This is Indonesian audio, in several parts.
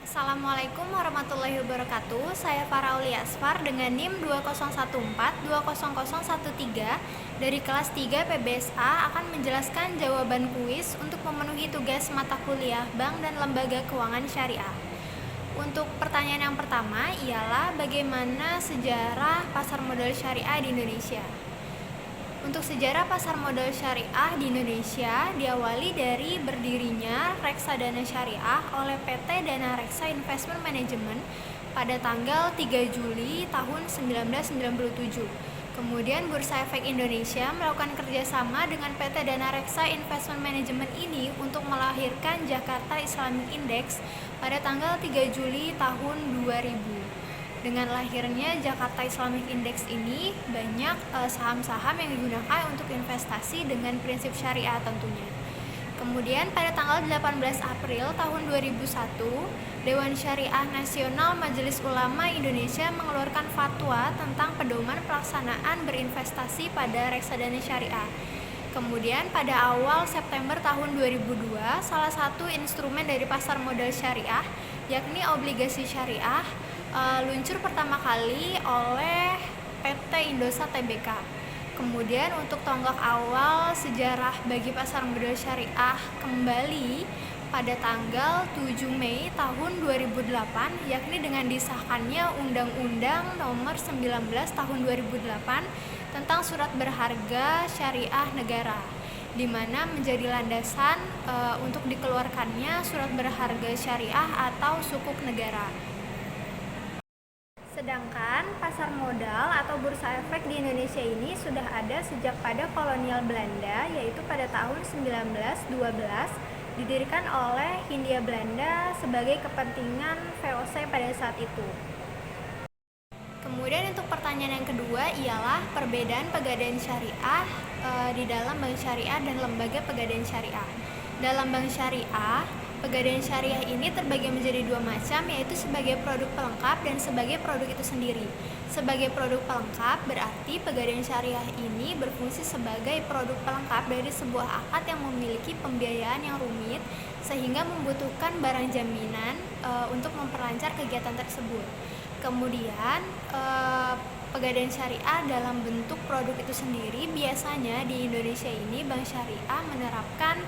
Assalamualaikum warahmatullahi wabarakatuh. Saya Farauli Asfar dengan NIM 2014200013 dari kelas 3 PBSA akan menjelaskan jawaban kuis untuk memenuhi tugas mata kuliah Bank dan Lembaga Keuangan Syariah. Untuk pertanyaan yang pertama ialah bagaimana sejarah pasar modal syariah di Indonesia. Untuk sejarah pasar modal syariah di Indonesia diawali dari berdirinya Reksadana Syariah oleh PT Dana Reksa Investment Management pada tanggal 3 Juli tahun 1997. Kemudian Bursa Efek Indonesia melakukan kerjasama dengan PT Dana Reksa Investment Management ini untuk melahirkan Jakarta Islamic Index pada tanggal 3 Juli tahun 2000. Dengan lahirnya Jakarta Islamic Index ini, banyak saham-saham yang digunakan untuk investasi dengan prinsip syariah tentunya. Kemudian pada tanggal 18 April tahun 2001, Dewan Syariah Nasional Majelis Ulama Indonesia mengeluarkan fatwa tentang pedoman pelaksanaan berinvestasi pada reksadana syariah. Kemudian pada awal September tahun 2002, salah satu instrumen dari pasar modal syariah, yakni obligasi syariah, luncur pertama kali oleh PT Indosat Tbk. Kemudian untuk tonggak awal sejarah bagi pasar modal syariah kembali pada tanggal 7 Mei tahun 2008, yakni dengan disahkannya Undang-Undang Nomor 19 Tahun 2008 tentang surat berharga syariah negara, di mana menjadi landasan untuk dikeluarkannya surat berharga syariah atau sukuk negara. Sedangkan pasar modal atau bursa efek di Indonesia ini sudah ada sejak pada kolonial Belanda, yaitu pada tahun 1912, didirikan oleh Hindia Belanda sebagai kepentingan VOC pada saat itu. Kemudian untuk pertanyaan yang kedua ialah perbedaan pegadaian syariah di dalam bank syariah dan lembaga pegadaian syariah. Dalam bank syariah, pegadaian syariah ini terbagi menjadi dua macam, yaitu sebagai produk pelengkap dan sebagai produk itu sendiri. Sebagai produk pelengkap berarti pegadaian syariah ini berfungsi sebagai produk pelengkap dari sebuah akad yang memiliki pembiayaan yang rumit sehingga membutuhkan barang jaminan untuk memperlancar kegiatan tersebut. Kemudian pegadaian syariah dalam bentuk produk itu sendiri, biasanya di Indonesia ini bank syariah menerapkan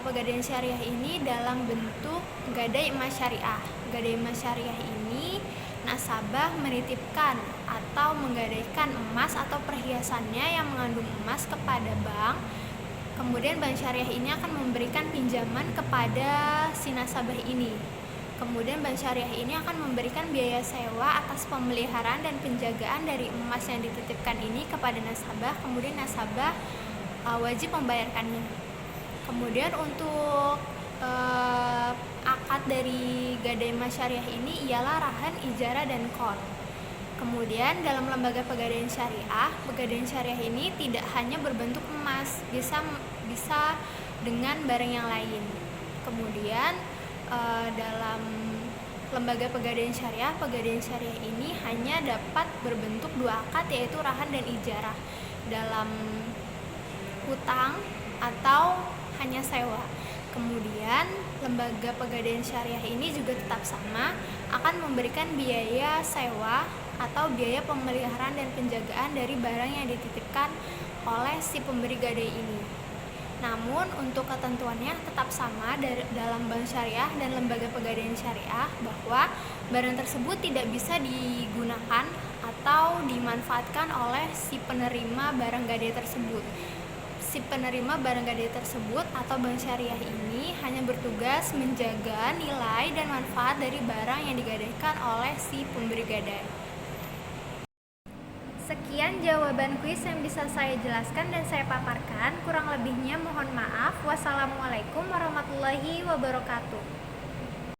pegadaian syariah ini dalam bentuk gadai emas syariah. Gadai emas syariah ini nasabah menitipkan atau menggadaikan emas atau perhiasannya yang mengandung emas kepada bank. Kemudian bank syariah ini akan memberikan pinjaman kepada si nasabah ini. Kemudian bank syariah ini akan memberikan biaya sewa atas pemeliharaan dan penjagaan dari emas yang dititipkan ini kepada nasabah. Kemudian nasabah wajib membayarkannya. Kemudian untuk akad dari gadai emas syariah ini ialah rahan, ijarah, dan qard. Kemudian dalam lembaga pegadaian syariah ini tidak hanya berbentuk emas, bisa dengan barang yang lain. Kemudian dalam lembaga pegadaian syariah ini hanya dapat berbentuk dua akad, yaitu rahan dan ijarah, dalam hutang atau hanya sewa. Kemudian lembaga pegadaian syariah ini juga tetap sama, akan memberikan biaya sewa atau biaya pemeliharaan dan penjagaan dari barang yang dititipkan oleh si pemberi gadai ini. Namun untuk ketentuannya tetap sama dalam bank syariah dan lembaga pegadaian syariah, bahwa barang tersebut tidak bisa digunakan atau dimanfaatkan oleh si penerima barang gadai tersebut. Si penerima barang gadai tersebut atau bank syariah ini hanya bertugas menjaga nilai dan manfaat dari barang yang digadaikan oleh si pemberi gadai. Sekian jawaban kuis yang bisa saya jelaskan dan saya paparkan. Kurang lebihnya mohon maaf. Wassalamualaikum warahmatullahi wabarakatuh.